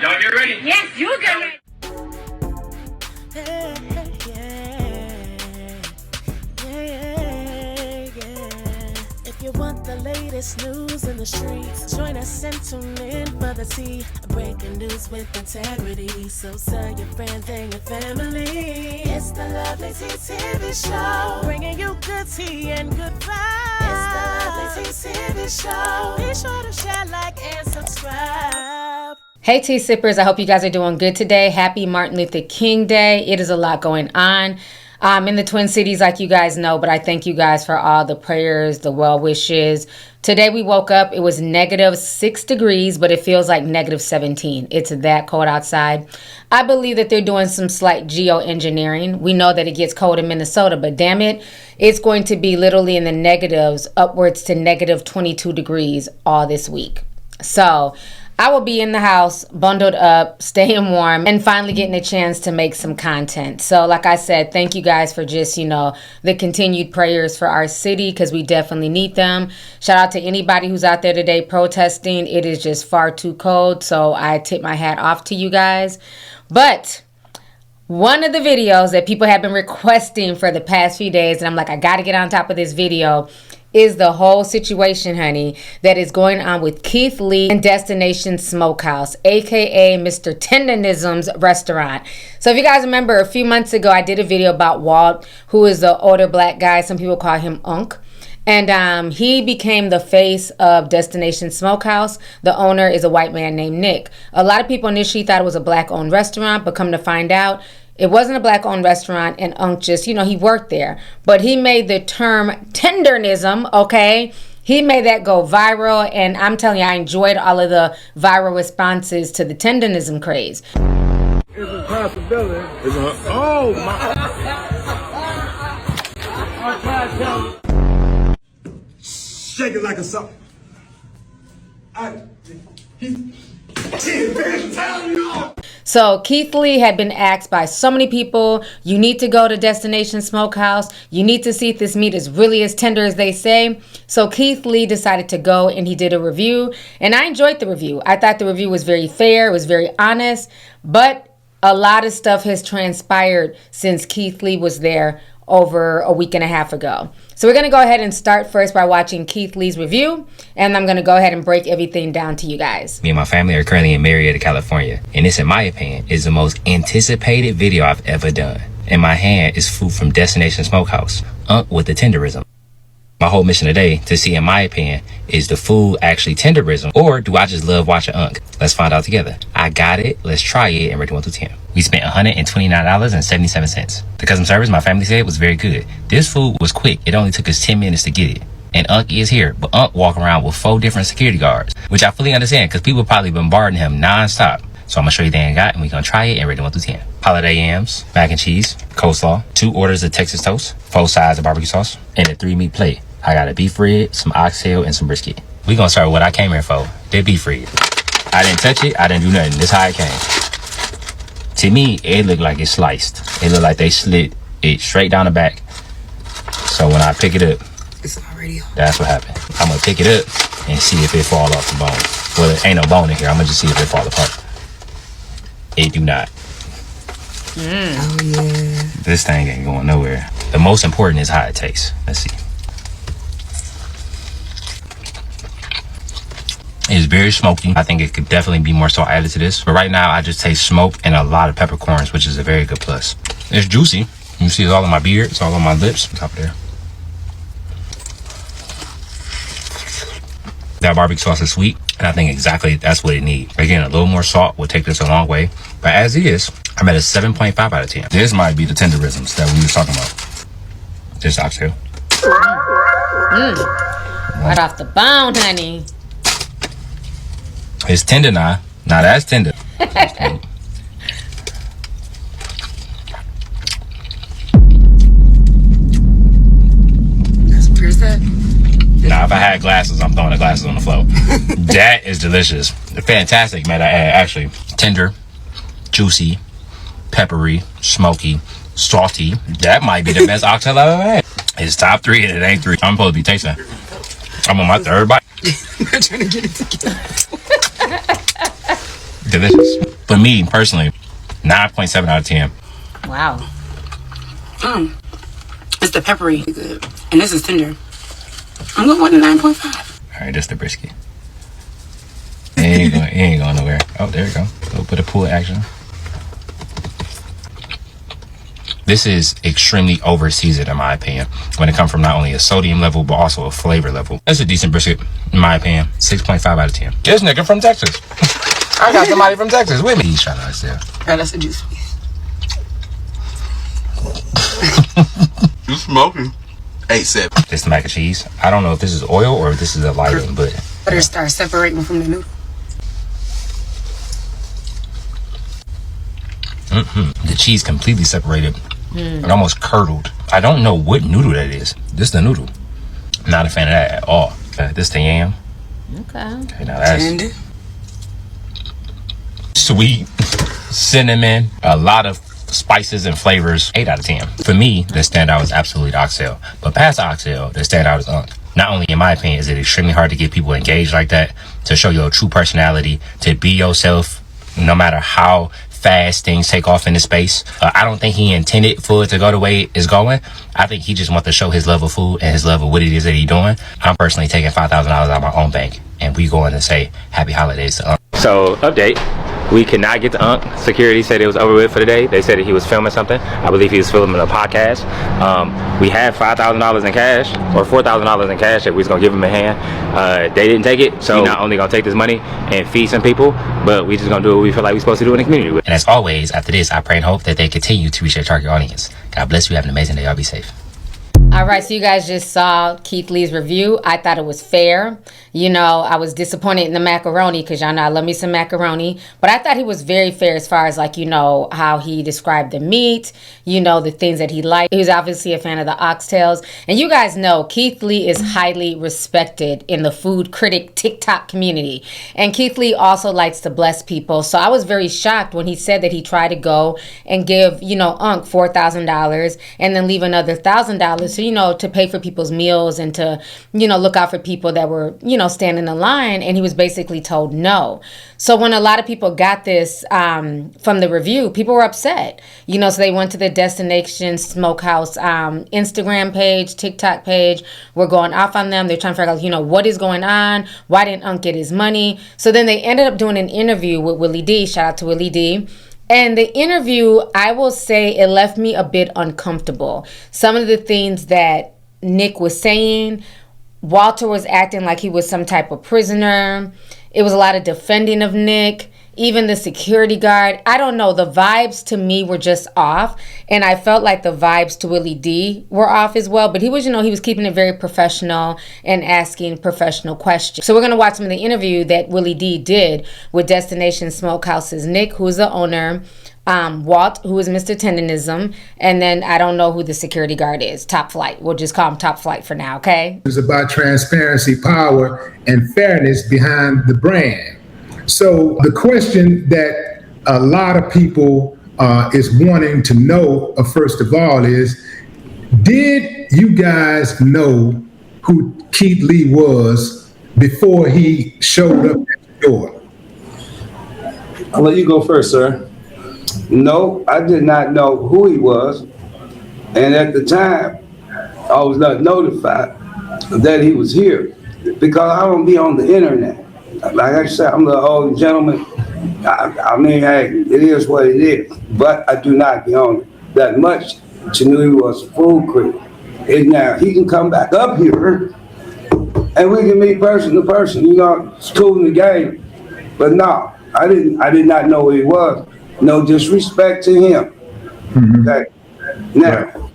Y'all get ready? Yes, you get ready. If you want the latest news in the streets, join us and tune in for the tea. Breaking news with integrity. So tell your friends and your family. It's the Lovelyti TV show, bringing you good tea and good vibes. It's the Lovelyti TV show. Be sure to share, like, and subscribe. Hey tea sippers, I hope you guys are doing good today. Happy Martin Luther King Day. It is a lot going on in the Twin Cities, like you guys know, but I thank you guys for all the prayers, the well wishes. Today we woke up, it was -6 degrees, but it feels like -17. It's that cold outside. I believe that they're doing some slight geoengineering. We know that it gets cold in Minnesota, but damn it, it's going to be literally in the negatives, upwards to -22 degrees all this week. So I will be in the house, bundled up, staying warm, and finally getting a chance to make some content. So like I said, thank you guys for just, the continued prayers for our city, because we definitely need them. Shout out to anybody who's out there today protesting. It is just far too cold, so I tip my hat off to you guys. But one of the videos that people have been requesting for the past few days, and I'm like, I got to get on top of this video, is the whole situation, honey, that is going on with Keith Lee and Destination Smokehouse, aka Mr. Tenderism's restaurant. So if you guys remember, a few months ago, I did a video about Walt, who is the older black guy. Some people call him Unc. And he became the face of Destination Smokehouse. The owner is a white man named Nick. A lot of people initially thought it was a black-owned restaurant, but come to find out, it wasn't a black-owned restaurant, and Unc just, he worked there. But he made the term tenderism, okay? He made that go viral, and I'm telling you, I enjoyed all of the viral responses to the tenderism craze. It's a possibility. Oh, my. Shake it like a sock. So Keith Lee had been asked by so many people, you need to go to Destination Smokehouse. You need to see if this meat is really as tender as they say. So Keith Lee decided to go, and he did a review. And I enjoyed the review. I thought the review was very fair. It was very honest. But a lot of stuff has transpired since Keith Lee was there over a week and a half ago. So we're going to go ahead and start first by watching Keith Lee's review, and I'm going to go ahead and break everything down to you guys. Me and my family are currently in Marietta, California, and this, in my opinion, is the most anticipated video I've ever done. In my hand is food from Destination Smokehouse, with the tenderism. My whole mission today to see, in my opinion, is the food actually tenderism, or do I just love watching Unc? Let's find out together. I got it. Let's try it and rate it 1 through 10. We spent $129.77. The customer service, my family said, was very good. This food was quick. It only took us 10 minutes to get it. And Unc is here, but Unc walking around with 4 different security guards, which I fully understand because people probably bombarding him non-stop. So I'm gonna show you the thing I got, and we're gonna try it and rate it 1 through 10. Holiday yams, mac and cheese, coleslaw, 2 orders of Texas toast, 4 sides of barbecue sauce, and a 3-meat plate. I got a beef rib, some oxtail, and some brisket. We gonna start with what I came here for, the beef rib. I didn't touch it, I didn't do nothing. This how it came. To me, it looked like it's sliced. It looked like they slit it straight down the back. So when I pick it up, it's already on. That's what happened. I'm gonna pick it up and see if it fall off the bone. Well, there ain't no bone in here. I'm gonna just see if it fall apart. It do not. Oh yeah. This thing ain't going nowhere. The most important is how it tastes. Let's see. It's very smoky. I think it could definitely be more salt added to this. But right now, I just taste smoke and a lot of peppercorns, which is a very good plus. It's juicy. You see it's all on my beard. It's all on my lips. Top there. That barbecue sauce is sweet, and I think exactly that's what it needs. Again, a little more salt will take this a long way. But as is, I'm at a 7.5 out of 10. This might be the tenderisms that we were talking about. This oxtail. Right off the bone, honey. It's tender now. Now that's tender. Where's that? Now, if I had glasses, I'm throwing the glasses on the floor. That is delicious. Fantastic, man. Actually, tender, juicy, peppery, smoky, salty. That might be the best oxtail I've ever had. It's top 3 and it ain't 3. I'm supposed to be tasting. I'm on my 3rd bite. I'm trying to get it together. delicious. For me, personally, 9.7 out of 10. Wow. It's the peppery good, and this is tender. I'm going with a 9.5. All right, that's the brisket. It ain't going nowhere. Oh, there you go. A little bit of pull action. This is extremely over seasoned in my opinion when it comes from not only a sodium level but also a flavor level. That's a decent brisket in my opinion. 6.5 out of 10. This nigga from Texas. I got somebody from Texas with me. He's trying to there. Alright, that's a juice piece. You smoking? 8-7. This mac and cheese. I don't know if this is oil or if this is a lighting, but Butter starts separating from the noodle. The cheese completely separated. It almost curdled. I don't know what noodle that is. This is the noodle. Not a fan of that at all. This the yam. Okay, now that's Tender. sweet, cinnamon, a lot of spices and flavors. 8 out of 10. For me, the standout is absolutely the oxtail. But past the oxtail, the standout is Unc. Not only in my opinion is it extremely hard to get people engaged like that, to show your true personality, to be yourself, no matter how fast things take off in the space. I don't think he intended for it to go the way it's going. I think he just wants to show his love of food and his love of what it is that he's doing. I'm personally taking $5,000 out of my own bank, and we going to say happy holidays to Unc. So, update. We could not get to Unc. Security said it was over with for the day. They said that he was filming something. I believe he was filming a podcast. We had $5,000 in cash, or $4,000 in cash that we was going to give him a hand. They didn't take it, so we're not only going to take this money and feed some people, but we just going to do what we feel like we're supposed to do in the community with. And as always, after this, I pray and hope that they continue to reach their target audience. God bless you. Have an amazing day. Y'all be safe. All right, so you guys just saw Keith Lee's review. I thought it was fair. You know, I was disappointed in the macaroni because y'all know I love me some macaroni. But I thought he was very fair as far as, like, you know, how he described the meat, you know, the things that he liked. He was obviously a fan of the oxtails. And you guys know Keith Lee is highly respected in the food critic TikTok community. And Keith Lee also likes to bless people. So I was very shocked when he said that he tried to go and give, you know, Unc $4,000 and then leave another $1,000. So, you know, to pay for people's meals and to, you know, look out for people that were, you know, standing in line. And he was basically told no. So when a lot of people got this from the review, people were upset, you know, so they went to the Destination Smokehouse Instagram page, TikTok page. We're going off on them. They're trying to figure out, you know, what is going on? Why didn't Unc get his money? So then they ended up doing an interview with Willie D. Shout out to Willie D. And the interview, I will say, it left me a bit uncomfortable. Some of the things that Nick was saying, Walter was acting like he was some type of prisoner. It was a lot of defending of Nick. Even the security guard, I don't know, the vibes to me were just off. And I felt like the vibes to Willie D were off as well. But he was, you know, he was keeping it very professional and asking professional questions. So we're going to watch some of the interview that Willie D did with Destination Smokehouse's Nick, who's the owner, Walt, who is Mr. Tendenism, and then I don't know who the security guard is, Top Flight. We'll just call him Top Flight for now, okay? It's about transparency, power, and fairness behind the brand. So the question that a lot of people is wanting to know, first of all, is, did you guys know who Keith Lee was before he showed up at the door? I'll let you go first, sir. No, I did not know who he was. And at the time, I was not notified that he was here because I don't be on the internet. Like I said, I'm the old gentleman. I mean, hey, it is what it is. But I do not be on it that much to know he was a food critic. And now he can come back up here and we can meet person to person. You know, it's cool in the game. But no, I did not know who he was. No disrespect to him. Mm-hmm. Okay. Now,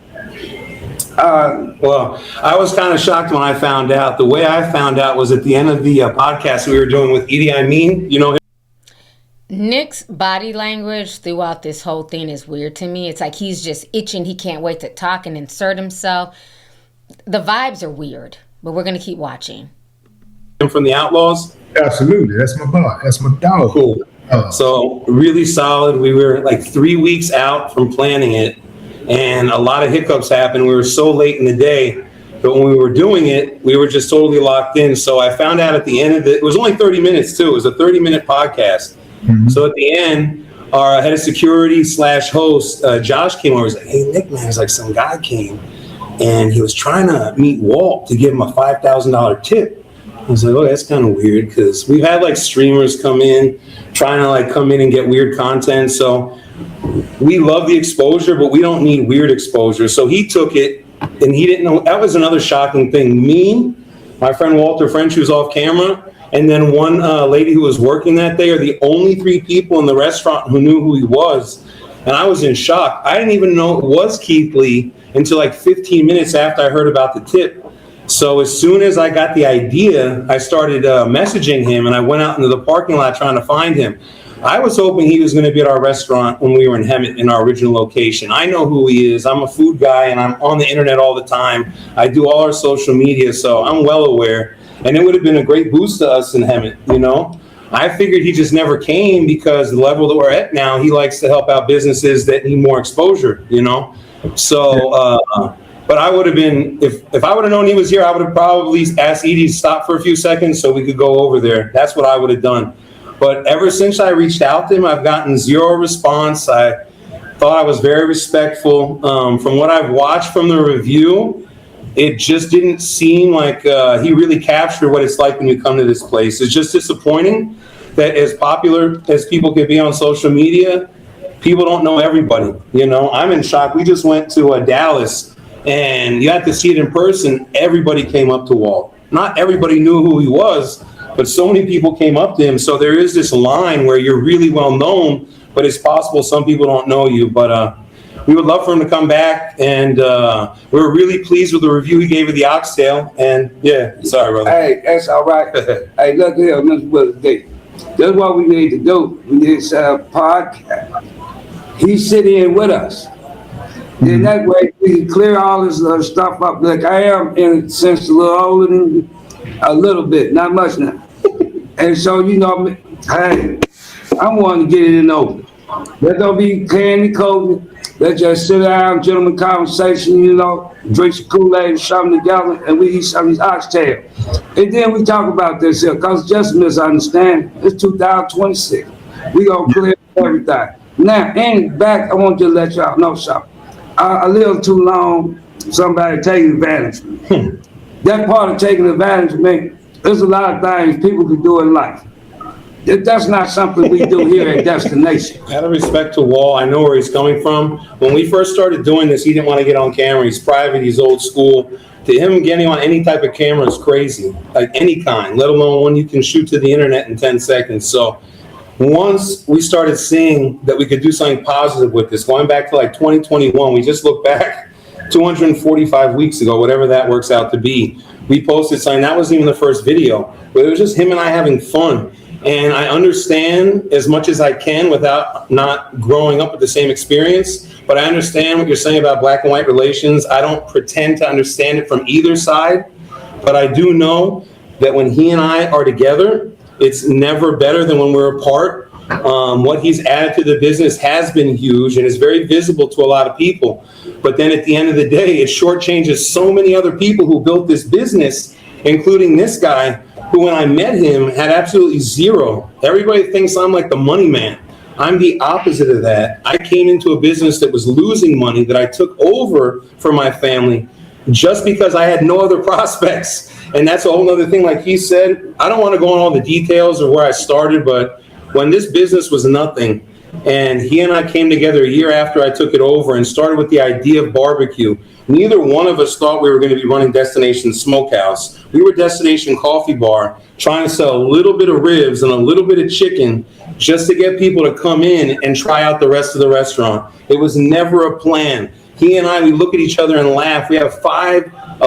well, I was kind of shocked when I found out. The way I found out was at the end of the podcast we were doing with Idi Amin. You know, Nick's body language throughout this whole thing is weird to me. It's like he's just itching. He can't wait to talk and insert himself. The vibes are weird, but we're going to keep watching. From the Outlaws? Absolutely. That's my boy. That's my dog. Cool. So really solid. We were like 3 weeks out from planning it, and a lot of hiccups happened. We were so late in the day, but when we were doing it, we were just totally locked in. So I found out at the end of it was only 30 minutes too. It was a 30-minute podcast. So at the end, our head of security / host, Josh, came over. He's like, hey, Nick, man, it's like some guy came and he was trying to meet Walt to give him a $5,000 tip. I was like, oh, that's kind of weird, because we've had like streamers come in, trying to like come in and get weird content. So we love the exposure, but we don't need weird exposure. So he took it, and he didn't know. That was another shocking thing. Me, my friend Walter French, who was off camera, and then one lady who was working that day are the only 3 people in the restaurant who knew who he was. And I was in shock. I didn't even know it was Keith Lee until like 15 minutes after I heard about the tip. So as soon as I got the idea, I started messaging him, and I went out into the parking lot trying to find him. I was hoping he was going to be at our restaurant when we were in Hemet in our original location. I know who he is. I'm a food guy, and I'm on the internet all the time. I do all our social media, so I'm well aware. And it would have been a great boost to us in Hemet, you know? I figured he just never came because the level that we're at now, he likes to help out businesses that need more exposure, you know? So, but I would have been, if I would have known he was here, I would have probably asked Edie to stop for a few seconds so we could go over there. That's what I would have done. But ever since I reached out to him, I've gotten 0 response. I thought I was very respectful. From what I've watched from the review, it just didn't seem like he really captured what it's like when you come to this place. It's just disappointing that as popular as people can be on social media, people don't know everybody. You know, I'm in shock. We just went to Dallas, and you had to see it in person. Everybody came up to Walt. Not everybody knew who he was, but so many people came up to him. So there is this line where you're really well known, but it's possible some people don't know you. But we would love for him to come back, and we were really pleased with the review he gave of the oxtail. And yeah, sorry, brother. Hey, that's all right. Hey, look here, Mr. Willie D. That's what we need to do. We need to set up a podcast. He's sitting here with us. Then that way we can clear all this other stuff up. Like I am, in a sense, a little older than you. A little bit, not much now. And so, you know, hey, I'm wanting to get it in over. There don't be candy coated. Let's just sit down, gentleman conversation, you know, drink some Kool-Aid and something together, and we eat some of these oxtail. And then we talk about this here, because just misunderstanding. It's 2026. We gonna clear everything. Now, and back, I want to let y'all know something. I live too long, somebody taking advantage of me. That part of taking advantage of me, there's a lot of things people can do in life. That's not something we do here at Destination. Out of respect to Walt, I know where he's coming from. When we first started doing this, he didn't want to get on camera. He's private, he's old school. To him, getting on any type of camera is crazy, like any kind, let alone one you can shoot to the internet in 10 seconds. So once we started seeing that we could do something positive with this, going back to like 2021, we just looked back 245 weeks ago, whatever that works out to be. We posted something, that wasn't even the first video, but it was just him and I having fun. And I understand as much as I can without not growing up with the same experience, but I understand what you're saying about black and white relations. I don't pretend to understand it from either side, but I do know that when he and I are together, it's never better than when we're apart. What he's added to the business has been huge and is very visible to a lot of people. But then at the end of the day, it shortchanges so many other people who built this business, including this guy, who when I met him had absolutely zero. Everybody thinks I'm like the money man. I'm the opposite of that. I came into a business that was losing money that I took over for my family just because I had no other prospects. And that's a whole other thing. Like he said, I don't want to go on all the details of where I started, but when this business was nothing, and he and I came together a year after I took it over and started with the idea of barbecue, neither one of us thought we were going to be running Destination Smokehouse. We were Destination Coffee Bar, trying to sell a little bit of ribs and a little bit of chicken just to get people to come in and try out the rest of the restaurant. It was never a plan. He and I, we look at each other and laugh. We have 1,050s,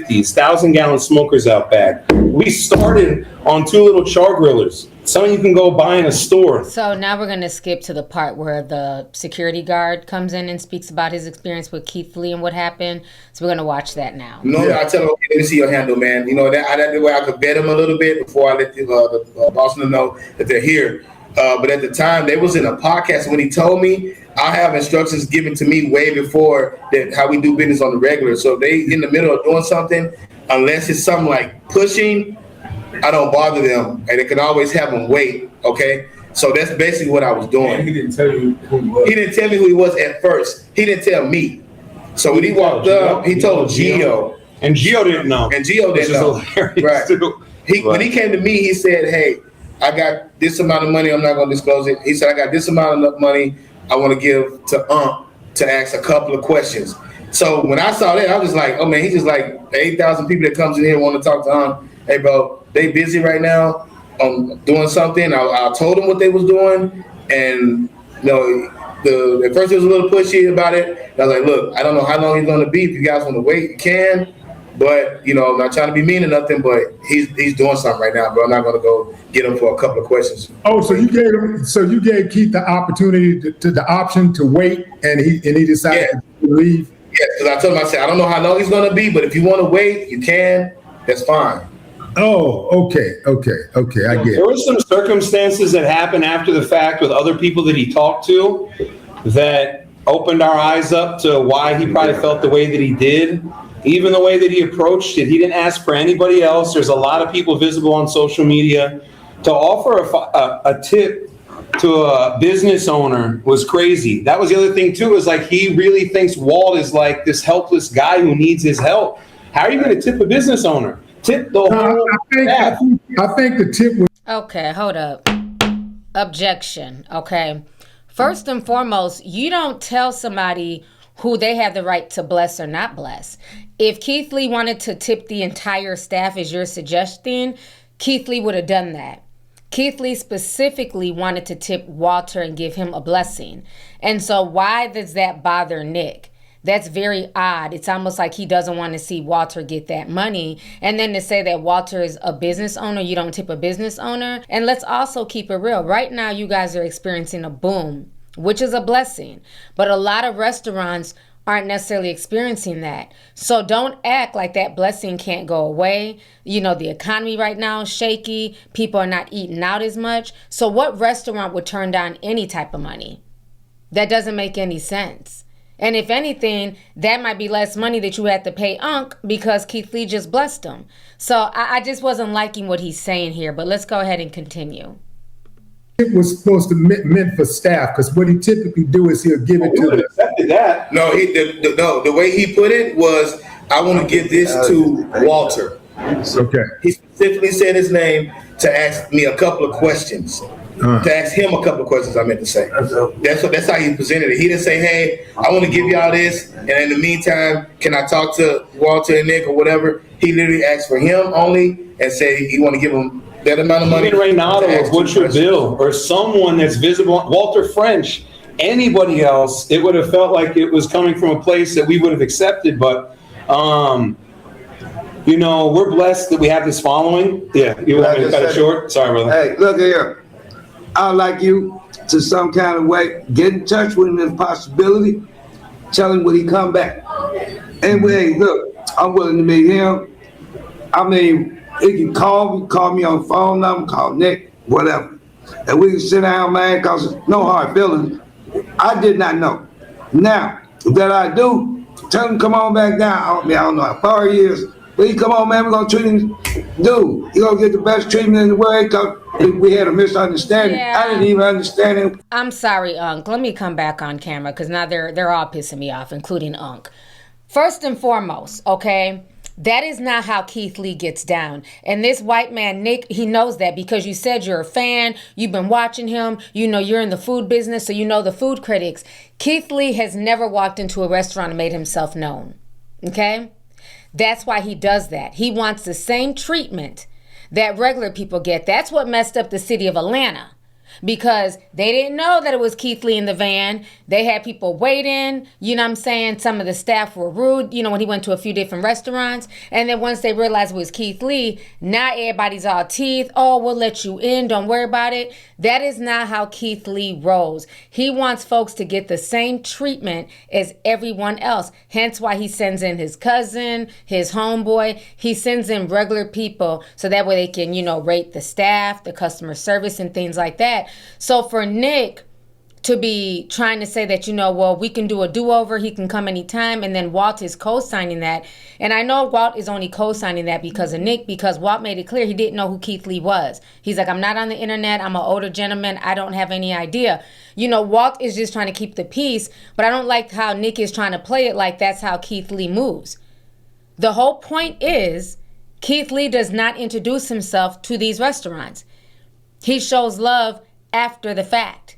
1,000-gallon smokers out back. We started on 2 little char grillers. Some you can go buy in a store. So now we're going to skip to the part where the security guard comes in and speaks about his experience with Keith Lee and what happened. So we're going to watch that now. Normally I tell him, okay, let me see your handle, man. You know, that way I could vet him a little bit before I let the boss know that they're here. But at the time, they was in a podcast. When he told me, I have instructions given to me way before that how we do business on the regular. So they in the middle of doing something, unless it's something like pushing, I don't bother them, and it can always have them wait. Okay, so that's basically what I was doing. And he didn't tell you who he was. He didn't tell me who he was at first. He didn't tell me. So when he walked up, he told Gio. And Gio didn't know. And Gio didn't know. Right. When he came to me, he said, "Hey, I got this amount of money. I'm not going to disclose it." He said, "I got this amount of money I want to give to to ask a couple of questions." So when I saw that, I was like, "Oh man, he's just like the 8,000 people that comes in here want to talk to Hey, bro, they busy right now doing something." I told them what they was doing, and at first it was a little pushy about it. I was like, "Look, I don't know how long he's going to be. If you guys want to wait, you can. But I'm not trying to be mean or nothing. But he's doing something right now, bro. I'm not going to go get him for a couple of questions." Oh, so you gave Keith the opportunity the option to wait, and he decided to leave. Yeah, because I told him, I said, "I don't know how long he's going to be, but if you want to wait, you can. That's fine." Oh, okay. I get it. There were some circumstances that happened after the fact with other people that he talked to that opened our eyes up to why he probably felt the way that he did. Even the way that he approached it, he didn't ask for anybody else. There's a lot of people visible on social media. To offer a tip to a business owner was crazy. That was the other thing too, is like he really thinks Walt is like this helpless guy who needs his help. How are you going to tip a business owner? Tip the whole staff. I think the tip was... Okay, hold up. Objection, okay? First and foremost, you don't tell somebody who they have the right to bless or not bless. If Keith Lee wanted to tip the entire staff, as you're suggesting, Keith Lee would have done that. Keith Lee specifically wanted to tip Walter and give him a blessing. And so why does that bother Nick? That's very odd. It's almost like he doesn't want to see Walter get that money. And then to say that Walter is a business owner, you don't tip a business owner. And let's also keep it real. Right now, you guys are experiencing a boom, which is a blessing. But a lot of restaurants aren't necessarily experiencing that. So don't act like that blessing can't go away. The economy right now is shaky. People are not eating out as much. So what restaurant would turn down any type of money? That doesn't make any sense. And if anything, that might be less money that you had to pay Unc because Keith Lee just blessed him. So I just wasn't liking what he's saying here, but let's go ahead and continue. It was supposed to meant for staff, because what he typically do is he'll give it to them. Accepted that. No, the way he put it was, "I want to give this to Walter." Okay. He specifically said his name to ask me a couple of questions. To ask him a couple of questions, I meant to say. That's how he presented it. He didn't say, "Hey, I want to give y'all this, and in the meantime, can I talk to Walter and Nick or whatever?" He literally asked for him only and said he want to give him that amount of money. Even Reynaldo or Butcher Bill or someone that's visible, Walter French, anybody else, it would have felt like it was coming from a place that we would have accepted. But, we're blessed that we have this following. Yeah, you want me to cut it short? Sorry, brother. Hey, look here. I'd like you to some kind of way get in touch with him if possibility. Tell him when he come back. Anyway, look, I'm willing to meet him. I mean, he can call me on the phone number, call Nick, whatever. And we can sit down, man, because no hard feelings. I did not know. Now, that I do, tell him come on back down. I don't know how far he is, but he come on, man, we're going to treat him. Dude, you're going to get the best treatment in the world, because we had a misunderstanding. Yeah. I didn't even understand him. I'm sorry, Unc. Let me come back on camera, because now they're all pissing me off, including Unc. First and foremost, okay, that is not how Keith Lee gets down. And this white man, Nick, he knows that because you said you're a fan. You've been watching him. You're in the food business, so you know the food critics. Keith Lee has never walked into a restaurant and made himself known. Okay? That's why he does that. He wants the same treatment that regular people get. That's what messed up the city of Atlanta, because they didn't know that it was Keith Lee in the van. They had people waiting, you know what I'm saying? Some of the staff were rude, when he went to a few different restaurants. And then once they realized it was Keith Lee, now everybody's all teeth. "Oh, we'll let you in. Don't worry about it." That is not how Keith Lee rolls. He wants folks to get the same treatment as everyone else. Hence why he sends in his cousin, his homeboy. He sends in regular people so that way they can, rate the staff, the customer service, and things like that. So for Nick to be trying to say that, well, we can do a do-over, he can come anytime, and then Walt is co-signing that. And I know Walt is only co-signing that because of Nick, because Walt made it clear he didn't know who Keith Lee was. He's like, I'm not on the internet, I'm an older gentleman, I don't have any idea. Walt is just trying to keep the peace, but I don't like how Nick is trying to play it like that's how Keith Lee moves. The whole point is Keith Lee does not introduce himself to these restaurants. He shows love after the fact.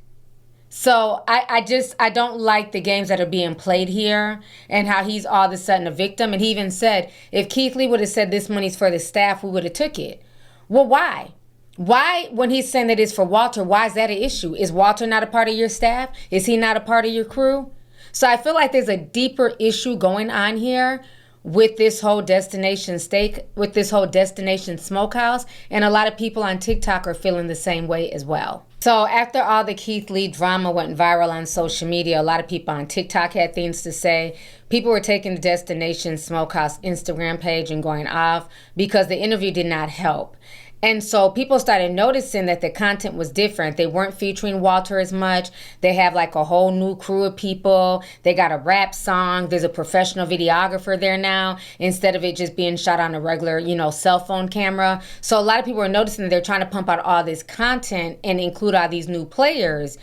So I don't like the games that are being played here and how he's all of a sudden a victim. And he even said, if Keith Lee would have said this money's for the staff, we would have took it. Well, why? Why, when he's saying that it's for Walter, why is that an issue? Is Walter not a part of your staff? Is he not a part of your crew? So I feel like there's a deeper issue going on here with this whole destination steak, with this whole destination smokehouse. And a lot of people on TikTok are feeling the same way as well. So after all the Keith Lee drama went viral on social media, a lot of people on TikTok had things to say. People were taking the Destination Smokehouse Instagram page and going off because the interview did not help. And so people started noticing that the content was different. They weren't featuring Walter as much. They have like a whole new crew of people. They got a rap song. There's a professional videographer there now instead of it just being shot on a regular, cell phone camera. So a lot of people are noticing that they're trying to pump out all this content and include all these new players.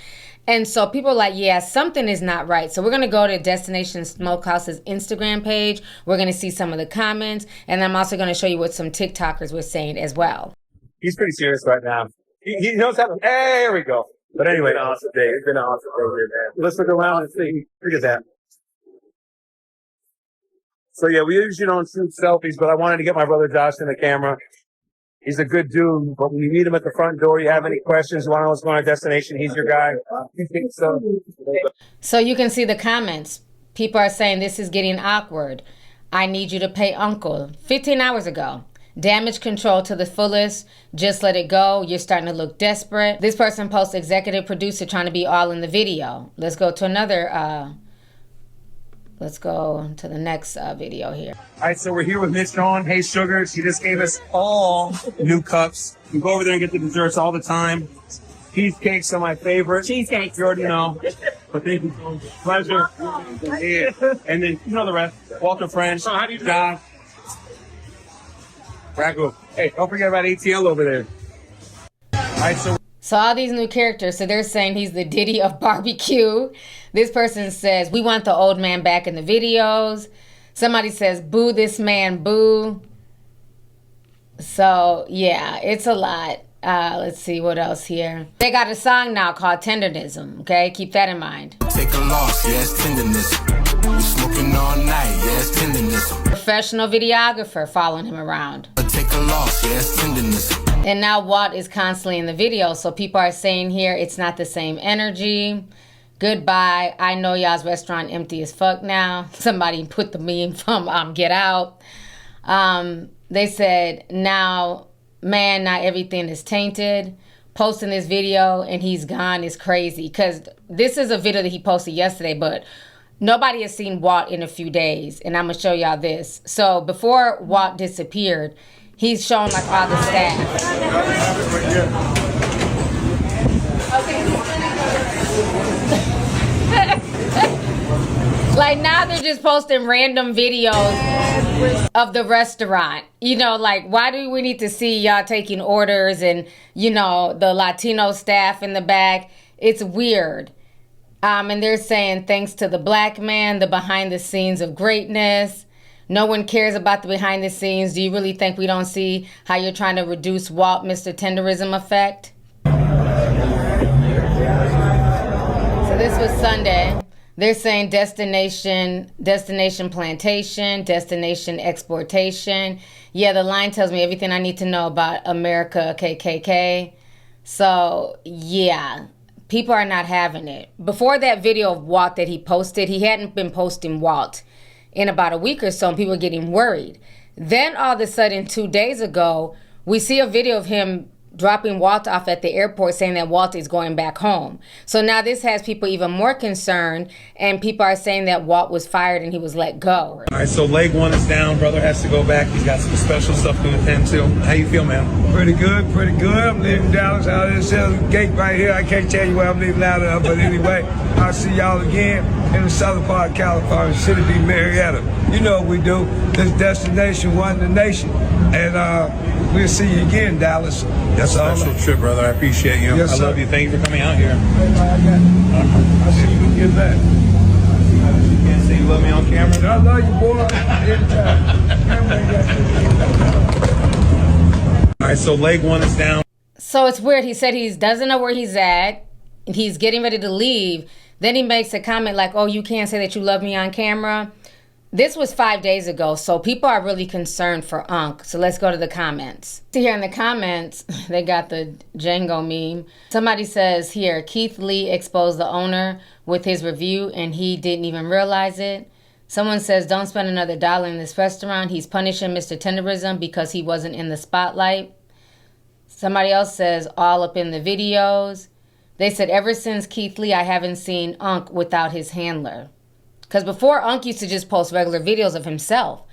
And so people are like, yeah, something is not right. So we're going to go to Destination Smokehouse's Instagram page. We're going to see some of the comments. And I'm also going to show you what some TikTokers were saying as well. He's pretty serious right now. He knows how to. Hey, there we go. But anyway, it's been an awesome day. It's been an awesome day here, man. Let's look around and see. Look at that. So yeah, we usually don't shoot selfies, but I wanted to get my brother Josh in the camera. He's a good dude, but when you meet him at the front door, you have any questions, you want to know what's going on at Destination, he's your guy. So you can see the comments. People are saying this is getting awkward. I need you to pay Uncle. 15 hours ago. Damage control to the fullest. Just let it go. You're starting to look desperate. This person posts executive producer trying to be all in the video. Let's go to another. Let's go to the next video here. All right, so we're here with Miss Dawn. Hey, Sugar. She just gave us all new cups. We go over there and get the desserts all the time. Cheesecakes are my favorite. Cheesecakes. You already know. But thank you so much. Pleasure. Yeah. And then you know the rest. Walter French. How do you do? Ragu. Hey, don't forget about ATL over there. All right, so all these new characters, so they're saying he's the Diddy of barbecue. This person says, we want the old man back in the videos. Somebody says, boo this man, boo. So, yeah, it's a lot. Let's see what else here. They got a song now called Tendernism, okay? Keep that in mind. Take a loss, yes, tendernism. We smoking all night, yes, tendernism. Professional videographer following him around. Take a loss, yes, tendernism. And now Walt is constantly in the video, so people are saying here it's not the same energy. Goodbye. I know y'all's restaurant empty as fuck now. Somebody put the meme from Get Out. They said, now, man, not everything is tainted. Posting this video and he's gone is crazy. Because this is a video that he posted yesterday, but nobody has seen Walt in a few days. And I'm going to show y'all this. So before Walt disappeared, he's shown like all the staff. Like now they're just posting random videos of the restaurant. Like why do we need to see y'all taking orders and, the Latino staff in the back? It's weird. And they're saying thanks to the black man, the behind the scenes of greatness. No one cares about the behind the scenes. Do you really think we don't see how you're trying to reduce Walt Mr. Tenderism effect? So this was Sunday. They're saying destination plantation, destination exportation. Yeah, the line tells me everything I need to know about America, KKK. So, yeah, people are not having it. Before that video of Walt that he posted, he hadn't been posting Walt in about a week or so, and people were getting worried. Then all of a sudden, 2 days ago, we see a video of him dropping Walt off at the airport, saying that Walt is going back home. So now this has people even more concerned, and people are saying that Walt was fired and he was let go. All right, so leg one is down. Brother has to go back. He's got some special stuff to attend to. How you feel, man? Pretty good, pretty good. I'm leaving Dallas out of this gate right here. I can't tell you where I'm leaving out of, but anyway, I'll see y'all again in the southern part of California, City be Marietta. You know what we do. This destination, one the nation. And we'll see you again, Dallas. That's all. Special trip, brother. I appreciate you. Yes, I sir. love you. Thank you for coming out here. I'll see you when you get back. You can't say you love me on camera. I love you, boy. Anytime. All right, so leg one is down. So it's weird. He said he doesn't know where he's at. He's getting ready to leave. Then he makes a comment like, oh, you can't say that you love me on camera. This was 5 days ago, so people are really concerned for Unc. So let's go to the comments. See here in the comments, they got the Django meme. Somebody says here, Keith Lee exposed the owner with his review and he didn't even realize it. Someone says, don't spend another $1 in this restaurant. He's punishing Mr. Tenderism because he wasn't in the spotlight. Somebody else says, all up in the videos. They said, ever since Keith Lee, I haven't seen Unc without his handler. Because before, Unc used to just post regular videos of himself.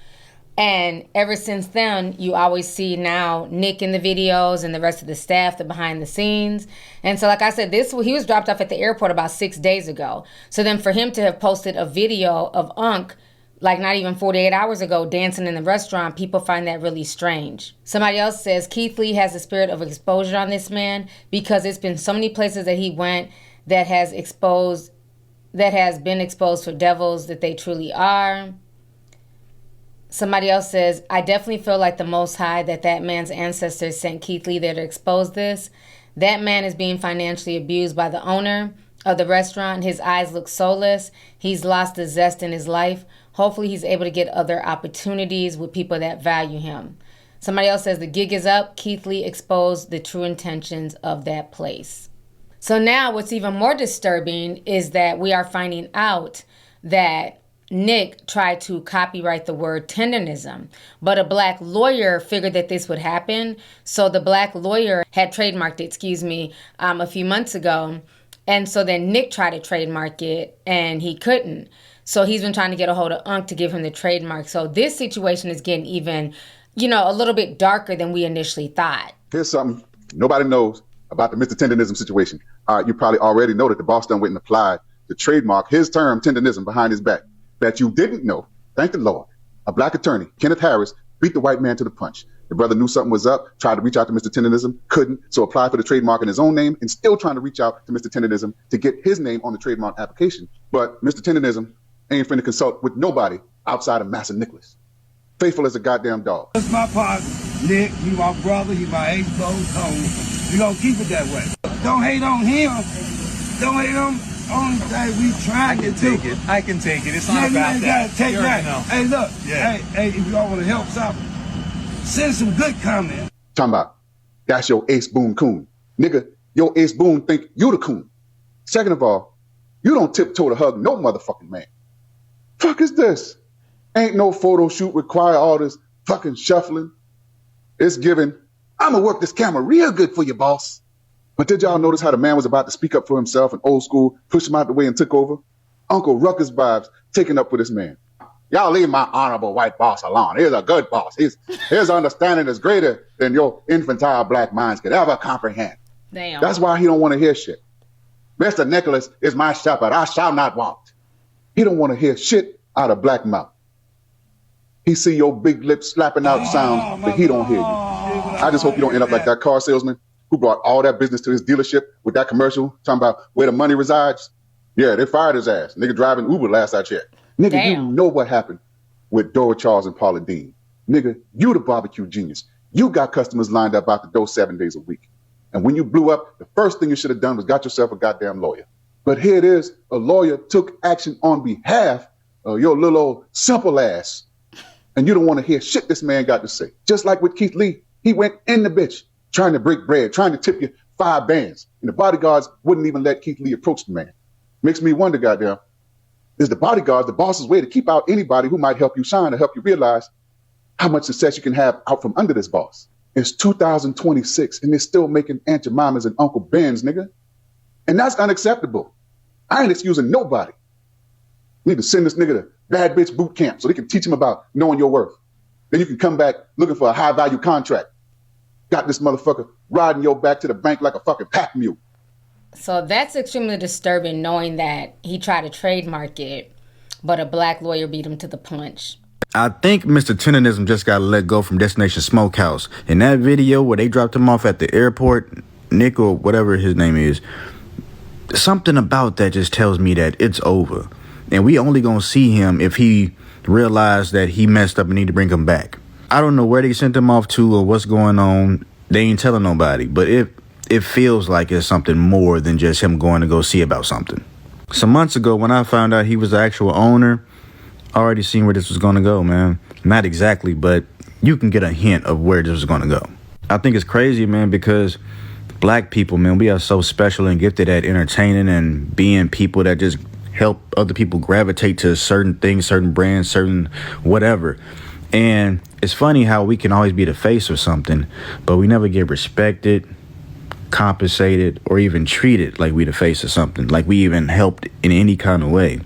And ever since then, you always see now Nick in the videos and the rest of the staff, the behind the scenes. And so, like I said, he was dropped off at the airport about 6 days ago. So then for him to have posted a video of Unc, like not even 48 hours ago, dancing in the restaurant, people find that really strange. Somebody else says, Keith Lee has a spirit of exposure on this man because it's been so many places that he went that has been exposed for devils that they truly are. Somebody else says, I definitely feel like the Most High that man's ancestors sent Keith Lee there to expose this. That man is being financially abused by the owner of the restaurant. His eyes look soulless. He's lost the zest in his life. Hopefully he's able to get other opportunities with people that value him. Somebody else says, the gig is up. Keith Lee exposed the true intentions of that place. So now what's even more disturbing is that we are finding out that Nick tried to copyright the word tenderism, but a black lawyer figured that this would happen. So the black lawyer had trademarked it, a few months ago. And so then Nick tried to trademark it and he couldn't. So he's been trying to get a hold of Unc to give him the trademark. So this situation is getting even, a little bit darker than we initially thought. Here's something nobody knows about the Mr. Tenderism situation. You probably already know that the boss done went and applied to trademark his term tenderism behind his back. That you didn't know, thank the Lord, a black attorney, Kenneth Harris, beat the white man to the punch. The brother knew something was up, tried to reach out to Mr. Tenderism, couldn't, so applied for the trademark in his own name and still trying to reach out to Mr. Tenderism to get his name on the trademark application. But Mr. Tenderism ain't finna consult with nobody outside of Massa Nicholas. Faithful as a goddamn dog. That's my partner, Nick. He my brother. He my ex-home. We gonna keep it that way. Don't hate on him. Don't hate on only thing we trying to do. I can take it. It's not about that. Take you that. Know. Hey, look. Yeah. Hey, if y'all want to help something, send some good comments. Talking about, that's your Ace Boone coon. Nigga, your Ace Boone think you the coon. Second of all, you don't tiptoe to hug no motherfucking man. Fuck is this? Ain't no photo shoot require all this fucking shuffling. It's given, I'ma work this camera real good for you, boss. But did y'all notice how the man was about to speak up for himself and old school, pushed him out the way and took over? Uncle Ruckus vibes taking up for this man. Y'all leave my honorable white boss alone. He's a good boss. His understanding is greater than your infantile black minds could ever comprehend. Damn. That's why he don't want to hear shit. Mr. Nicholas is my shepherd. I shall not want. He don't want to hear shit out of black mouth. He see your big lips slapping out sounds, but he don't hear you. I just hope you don't end up like that car salesman who brought all that business to his dealership with that commercial talking about where the money resides. Yeah, they fired his ass. Nigga driving Uber last I checked. Nigga, Damn. You know what happened with Dora Charles and Paula Dean. Nigga, you the barbecue genius. You got customers lined up out the door 7 days a week. And when you blew up, the first thing you should have done was got yourself a goddamn lawyer. But here it is, a lawyer took action on behalf of your little old simple ass. And you don't want to hear shit this man got to say. Just like with Keith Lee, he went in the bitch, trying to break bread, trying to tip you 5 bands. And the bodyguards wouldn't even let Keith Lee approach the man. Makes me wonder, goddamn, is the bodyguards the boss's way to keep out anybody who might help you shine or help you realize how much success you can have out from under this boss? It's 2026 and they're still making Aunt Jemimas and Uncle Ben's, nigga. And that's unacceptable. I ain't excusing nobody. Need to send this nigga to bad bitch boot camp so they can teach him about knowing your worth. Then you can come back looking for a high value contract. Got this motherfucker riding your back to the bank like a fucking pack mule. So that's extremely disturbing, knowing that he tried to trademark it, but a black lawyer beat him to the punch. I think Mr. Tenderism just got let go from Destination Smokehouse. In that video where they dropped him off at the airport, Nick or whatever his name is, something about that just tells me that it's over. And we only gonna see him if he realized that he messed up and need to bring him back. I don't know where they sent him off to or what's going on. They ain't telling nobody, but it feels like it's something more than just him going to go see about something. Some months ago when I found out he was the actual owner, I already seen where this was going to go, man. Not exactly, but you can get a hint of where this was going to go. I think it's crazy, man, because black people, man, we are so special and gifted at entertaining and being people that just help other people gravitate to certain things, certain brands, certain whatever. And it's funny how we can always be the face of something, but we never get respected, compensated, or even treated like we the face of something, like we even helped in any kind of way.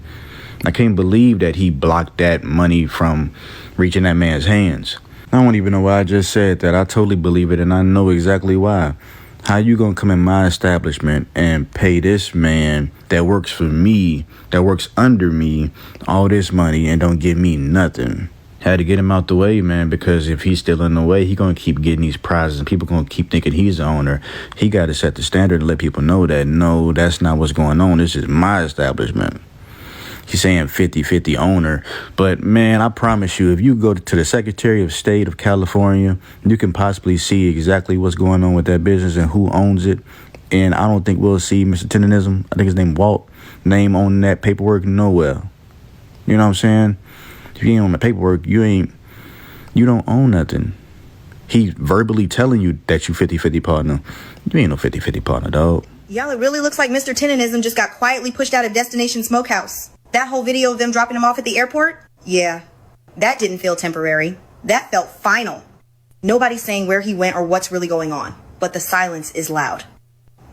I can't believe that he blocked that money from reaching that man's hands. I don't even know why I just said that. I totally believe it, and I know exactly why. How you gonna come in my establishment and pay this man that works for me, that works under me, all this money and don't give me nothing? Had to get him out the way, man, because if he's still in the way, he gonna keep getting these prizes and people gonna keep thinking he's the owner. He got to set the standard and let people know that, no, that's not what's going on. This is my establishment. He's saying 50-50 owner. But, man, I promise you, if you go to the Secretary of State of California, you can possibly see exactly what's going on with that business and who owns it. And I don't think we'll see Mr. Tenderism, I think his name Walt, name on that paperwork nowhere. You know what I'm saying? If you ain't on the paperwork, you don't own nothing. He's verbally telling you that you 50-50 partner. You ain't no 50-50 partner, dog. Y'all, it really looks like Mr. Tenderism just got quietly pushed out of Destination Smokehouse. That whole video of them dropping him off at the airport? Yeah, that didn't feel temporary. That felt final. Nobody's saying where he went or what's really going on, but the silence is loud.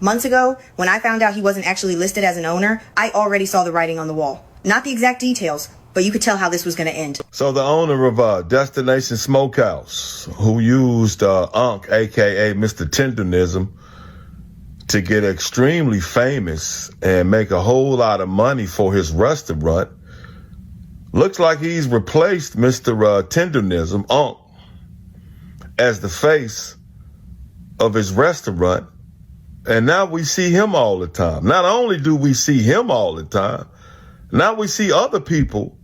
Months ago, when I found out he wasn't actually listed as an owner, I already saw the writing on the wall. Not the exact details, but you could tell how this was going to end. So the owner of Destination Smokehouse, who used Unc, a.k.a. Mr. Tenderism, to get extremely famous and make a whole lot of money for his restaurant, looks like he's replaced Mr. Tenderism, Unc, as the face of his restaurant. And now we see him all the time. Not only do we see him all the time, now we see other people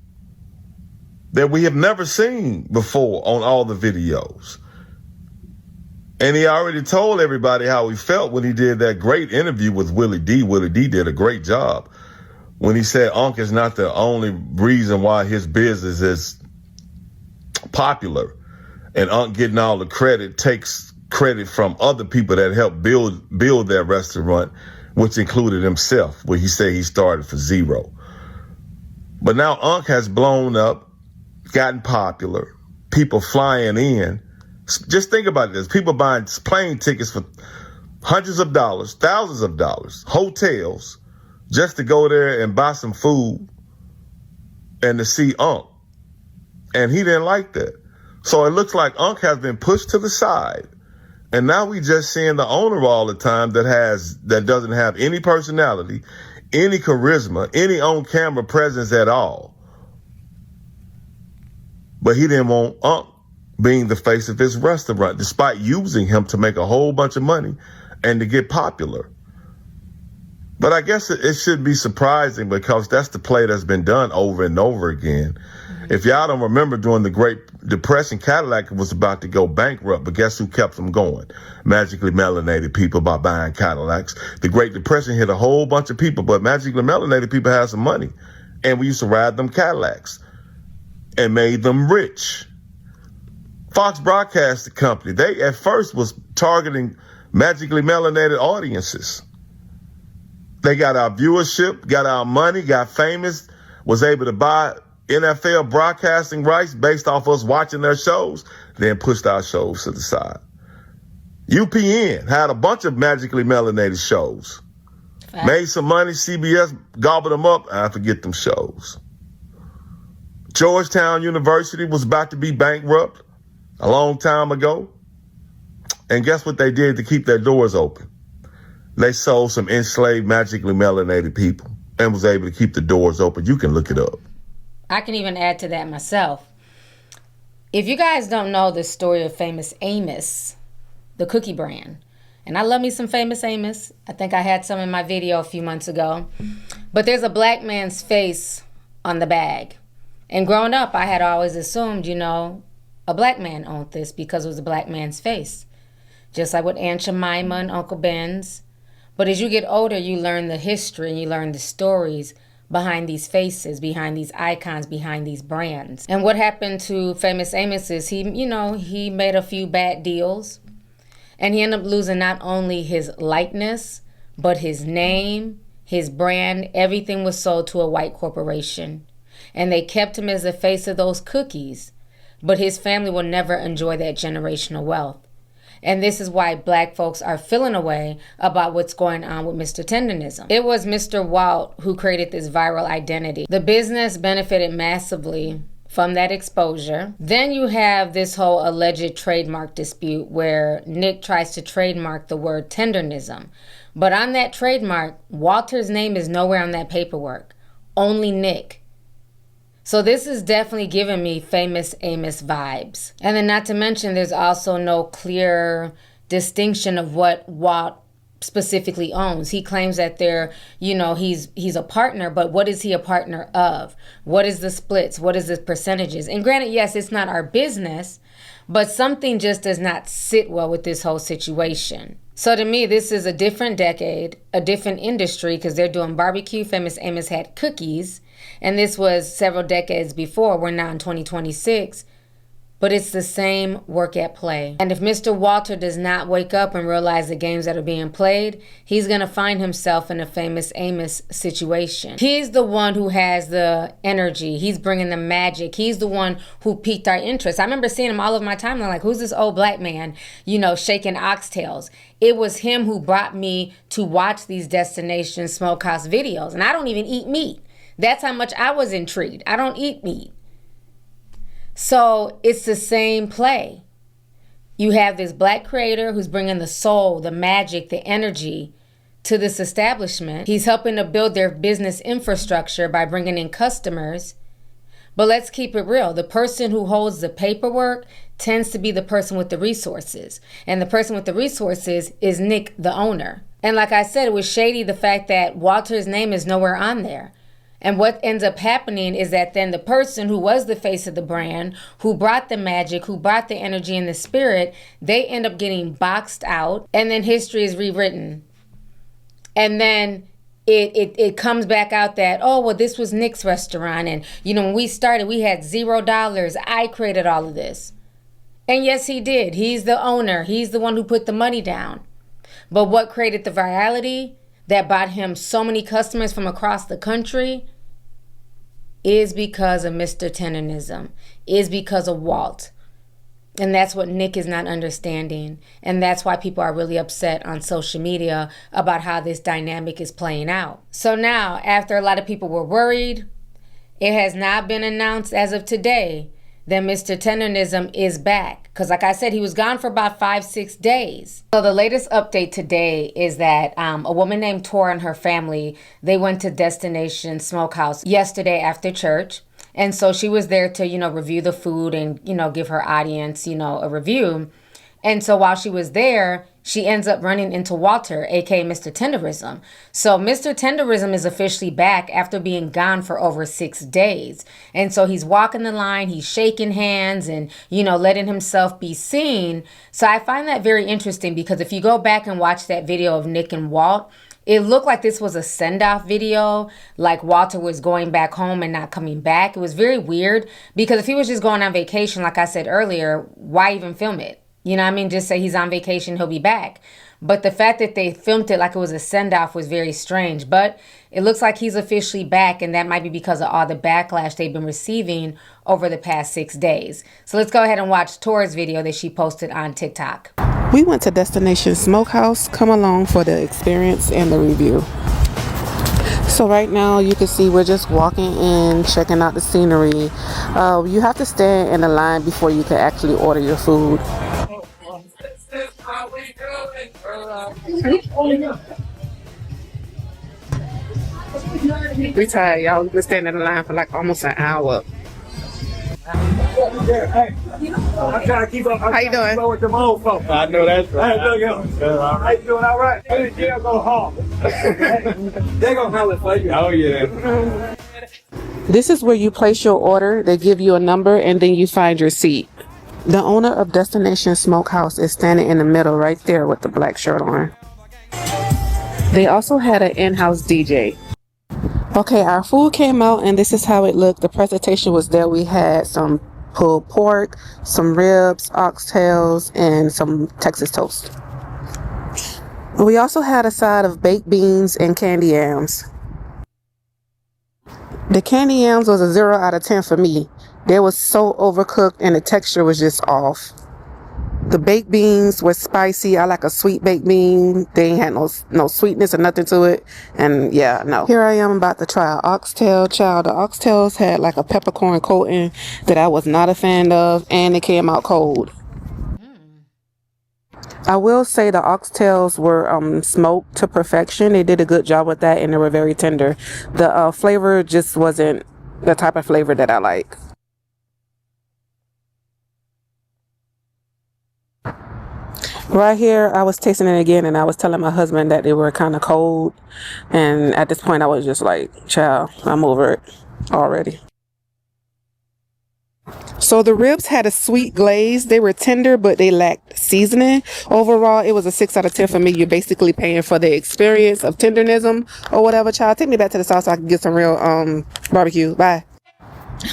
that we have never seen before on all the videos. And he already told everybody how he felt when he did that great interview with Willie D. Willie D did a great job when he said Unc is not the only reason why his business is popular. And Unc getting all the credit takes credit from other people that helped build that restaurant, which included himself, where he said he started for zero. But now Unc has blown up, gotten popular, people flying in. Just think about this. People buying plane tickets for hundreds of dollars, thousands of dollars, hotels, just to go there and buy some food and to see Unc. And he didn't like that. So it looks like Unc has been pushed to the side. And now we just seeing the owner all the time that doesn't have any personality, any charisma, any on-camera presence at all. But he didn't want Unc being the face of his restaurant, despite using him to make a whole bunch of money and to get popular. But I guess it should be surprising because that's the play that's been done over and over again. If y'all don't remember, during the Great Depression, Cadillac was about to go bankrupt, but guess who kept them going? Magically melanated people by buying Cadillacs. The Great Depression hit a whole bunch of people, but magically melanated people had some money. And we used to ride them Cadillacs and made them rich. Fox Broadcasting Company, they at first was targeting magically melanated audiences. They got our viewership, got our money, got famous, was able to buy NFL broadcasting rights based off us watching their shows, then pushed our shows to the side. UPN had a bunch of magically melanated shows. Made some money, CBS gobbled them up, I forget them shows. Georgetown University was about to be bankrupt a long time ago. And guess what they did to keep their doors open? They sold some enslaved, magically melanated people and was able to keep the doors open. You can look it up. I can even add to that myself. If you guys don't know the story of Famous Amos, the cookie brand, and I love me some Famous Amos. I think I had some in my video a few months ago. But there's a black man's face on the bag. And growing up, I had always assumed, a black man owned this because it was a black man's face. Just like with Aunt Jemima and Uncle Ben's. But as you get older, you learn the history and you learn the stories behind these faces, behind these icons, behind these brands. And what happened to Famous Amos is he made a few bad deals. And he ended up losing not only his likeness, but his name, his brand. Everything was sold to a white corporation. And they kept him as the face of those cookies. But his family will never enjoy that generational wealth. And this is why black folks are feeling away about what's going on with Mr. Tenderism. It was Mr. Walt who created this viral identity. The business benefited massively from that exposure. Then you have this whole alleged trademark dispute where Nick tries to trademark the word tenderism. But on that trademark, Walter's name is nowhere on that paperwork. Only Nick. So this is definitely giving me Famous Amos vibes. And then not to mention, there's also no clear distinction of what Walt specifically owns. He claims that he's a partner, but what is he a partner of? What is the splits? What is the percentages? And granted, yes, it's not our business, but something just does not sit well with this whole situation. So to me, this is a different decade, a different industry, because they're doing barbecue. Famous Amos had cookies, and this was several decades before. We're now in 2026. But it's the same work at play. And if Mr. Walter does not wake up and realize the games that are being played, he's going to find himself in a Famous Amos situation. He's the one who has the energy. He's bringing the magic. He's the one who piqued our interest. I remember seeing him all over my timeline, like, who's this old black man, shaking oxtails? It was him who brought me to watch these Destination Smokehouse videos. And I don't even eat meat. That's how much I was intrigued. I don't eat meat. So it's the same play. You have this black creator who's bringing the soul, the magic, the energy to this establishment. He's helping to build their business infrastructure by bringing in customers. But let's keep it real. The person who holds the paperwork tends to be the person with the resources. And the person with the resources is Nick, the owner. And like I said, it was shady the fact that Walter's name is nowhere on there. And what ends up happening is that then the person who was the face of the brand, who brought the magic, who brought the energy and the spirit, they end up getting boxed out, and then history is rewritten. And then it comes back out that, oh, well, this was Nick's restaurant. And, when we started, we had $0. I created all of this. And yes, he did. He's the owner. He's the one who put the money down. But what created the virality that bought him so many customers from across the country is because of Mr. Tenderism, is because of Walt. And that's what Nick is not understanding. And that's why people are really upset on social media about how this dynamic is playing out. So now, after a lot of people were worried, it has not been announced as of today that Mr. Tenderism is back. Because like I said, he was gone for about 5-6 days. So the latest update today is that a woman named Tora and her family, they went to Destination Smokehouse yesterday after church. And so she was there to, review the food and, give her audience, a review. And so while she was there, she ends up running into Walter, aka Mr. Tenderism. So Mr. Tenderism is officially back after being gone for over 6 days. And so he's walking the line, he's shaking hands and, letting himself be seen. So I find that very interesting because if you go back and watch that video of Nick and Walt, it looked like this was a send-off video, like Walter was going back home and not coming back. It was very weird because if he was just going on vacation, like I said earlier, why even film it? Just say he's on vacation, he'll be back. But the fact that they filmed it like it was a send-off was very strange. But it looks like he's officially back, and that might be because of all the backlash they've been receiving over the past 6 days. So let's go ahead and watch Tora's video that she posted on TikTok. We went to Destination Smokehouse. Come along for the experience and the review. So right now you can see we're just walking in, checking out the scenery. You have to stand in a line before you can actually order your food. We tired, y'all. We've been standing in the line for like almost an hour. I'm trying to keep up. How you doing? Keep up with them old folks. I know that's right. Hey, look, how you doing? All right. Hey, yeah, go home. They gonna holler for you. Oh yeah. This is where you place your order. They give you a number and then you find your seat. The owner of Destination Smokehouse is standing in the middle right there with the black shirt on. They also had an in-house DJ. Okay, our food came out and this is how it looked. The presentation was there. We had some pulled pork, some ribs, oxtails, and some Texas toast. We also had a side of baked beans and candy yams. The candy yams was a 0 out of 10 for me. They was so overcooked and the texture was just off. The baked beans were spicy. I like a sweet baked bean. They ain't had no sweetness or nothing to it. And yeah, no. Here I am about to try an oxtail. Child, the oxtails had like a peppercorn coating that I was not a fan of, and it came out cold. I will say the oxtails were smoked to perfection. They did a good job with that and they were very tender. The flavor just wasn't the type of flavor that I like. Right here, I was tasting it again and I was telling my husband that they were kind of cold. And at this point, I was just like, child, I'm over it already. So the ribs had a sweet glaze. They were tender, but they lacked seasoning. Overall, it was a 6 out of 10 for me. You're basically paying for the experience of tendernism or whatever. Child, take me back to the south so I can get some real barbecue. Bye.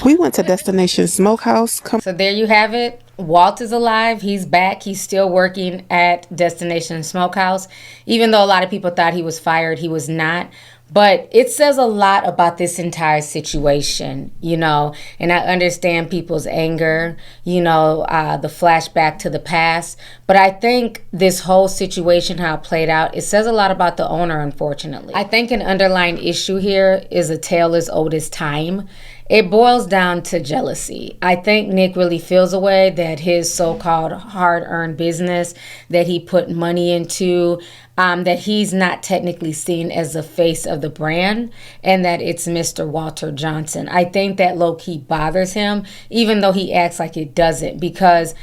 We went to Destination Smokehouse. So there you have it. Walt is alive. He's back. He's still working at Destination Smokehouse. Even though a lot of people thought he was fired, he was not. But it says a lot about this entire situation, you know, and I understand people's anger, you know, the flashback to the past. But I think this whole situation, how it played out, it says a lot about the owner, unfortunately. I think an underlying issue here is a tale as old as time. It boils down to jealousy. I think Nick really feels a way that his so-called hard-earned business that he put money into, that he's not technically seen as the face of the brand and that it's Mr. Walter Johnson. I think that low-key bothers him, even though he acts like it doesn't, because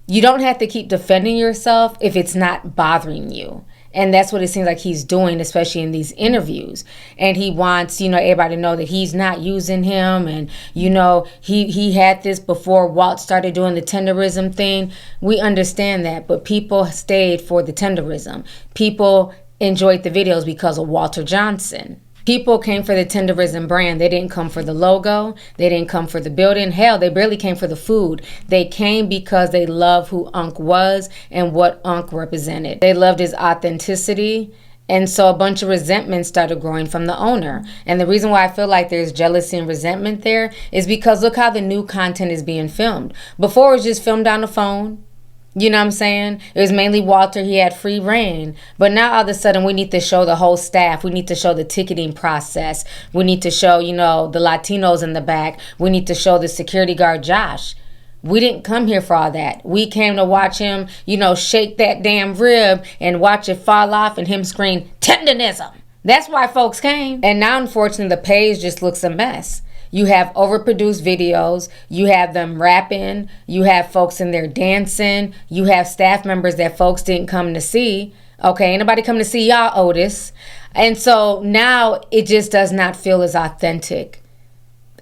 you don't have to keep defending yourself if it's not bothering you. And that's what it seems like he's doing, especially in these interviews. And he wants, you know, everybody to know that he's not using him. And, you know, he had this before Walt started doing the tenderism thing. We understand that. But people stayed for the tenderism. People enjoyed the videos because of Walter Johnson. People came for the tenderism brand. They didn't come for the logo. They didn't come for the building. Hell, they barely came for the food. They came because they love who Unc was and what Unc represented. They loved his authenticity. And so a bunch of resentment started growing from the owner. And the reason why I feel like there's jealousy and resentment there is because look how the new content is being filmed. Before it was just filmed on the phone. You know what I'm saying? It was mainly Walter. He had free reign. But now all of a sudden we need to show the whole staff. We need to show the ticketing process. We need to show, you know, the Latinos in the back. We need to show the security guard, Josh. We didn't come here for all that. We came to watch him, you know, shake that damn rib and watch it fall off and him scream, tenderism. That's why folks came. And now, unfortunately, the page just looks a mess. You have overproduced videos, you have them rapping, you have folks in there dancing, you have staff members that folks didn't come to see. Okay, ain't nobody come to see y'all, Otis. And so now it just does not feel as authentic.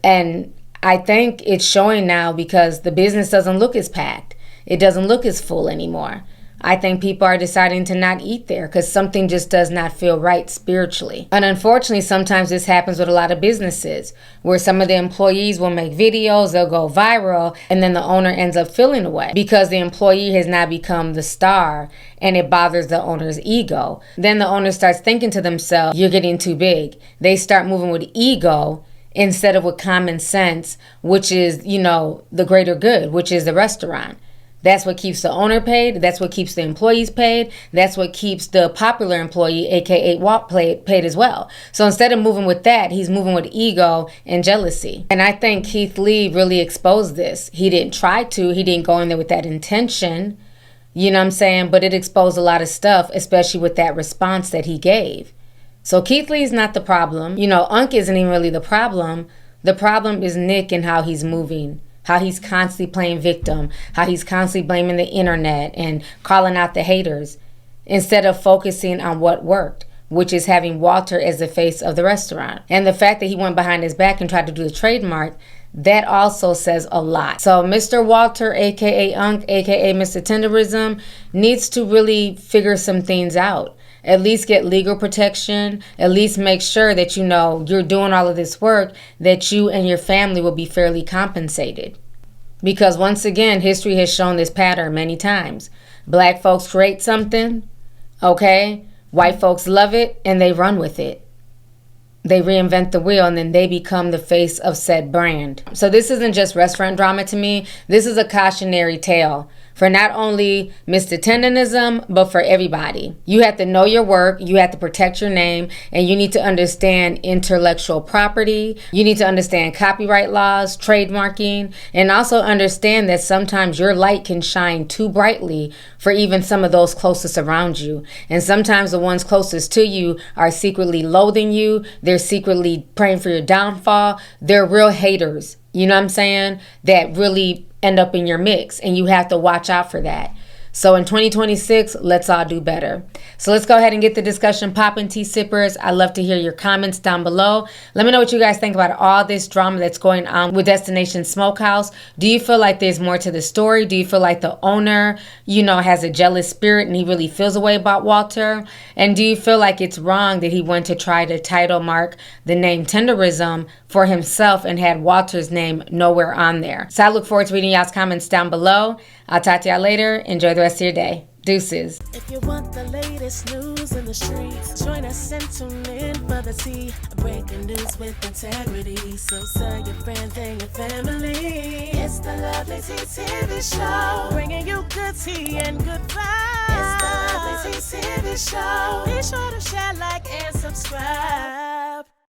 And I think it's showing now because the business doesn't look as packed. It doesn't look as full anymore. I think people are deciding to not eat there because something just does not feel right spiritually. And unfortunately, sometimes this happens with a lot of businesses where some of the employees will make videos, they'll go viral, and then the owner ends up feeling away because the employee has now become the star and it bothers the owner's ego. Then the owner starts thinking to themselves, you're getting too big. They start moving with ego instead of with common sense, which is, you know, the greater good, which is the restaurant. That's what keeps the owner paid. That's what keeps the employees paid. That's what keeps the popular employee, aka Walt, paid as well. So instead of moving with that, he's moving with ego and jealousy. And I think Keith Lee really exposed this. He didn't try to. He didn't go in there with that intention. You know what I'm saying? But it exposed a lot of stuff, especially with that response that he gave. So Keith Lee is not the problem. You know, Unc isn't even really the problem. The problem is Nick and how he's moving. How he's constantly playing victim, how he's constantly blaming the internet and calling out the haters instead of focusing on what worked, which is having Walter as the face of the restaurant. And the fact that he went behind his back and tried to do the trademark, that also says a lot. So Mr. Walter, aka Unc, aka Mr. Tenderism, needs to really figure some things out. At least get legal protection, at least make sure that you know you're doing all of this work, that you and your family will be fairly compensated. Because once again, history has shown this pattern many times. Black folks create something, okay? White folks love it and they run with it. They reinvent the wheel and then they become the face of said brand. So this isn't just restaurant drama to me. This is a cautionary tale for not only Mr. Tenderism, but for everybody. You have to know your work, you have to protect your name, and you need to understand intellectual property. You need to understand copyright laws, trademarking, and also understand that sometimes your light can shine too brightly for even some of those closest around you. And sometimes the ones closest to you are secretly loathing you, they're secretly praying for your downfall, they're real haters. You know what I'm saying? That really end up in your mix, and you have to watch out for that. So in 2026, let's all do better. So let's go ahead and get the discussion popping, tea sippers. I'd love to hear your comments down below. Let me know what you guys think about all this drama that's going on with Destination Smokehouse. Do you feel like there's more to the story? Do you feel like the owner, you know, has a jealous spirit and he really feels a way about Walter? And do you feel like it's wrong that he went to try to title mark the name Tenderism for himself and had Walter's name nowhere on there? So I look forward to reading y'all's comments down below. I'll talk to y'all later. Enjoy the rest of your day. Deuces. If you want the latest news in the streets, join us and tune in for the tea. Breaking news with integrity. So tell your friends and your family. It's the Lovelyti TV show, bringing you good tea and good vibes. It's the Lovelyti TV show. Be sure to share, like, and subscribe.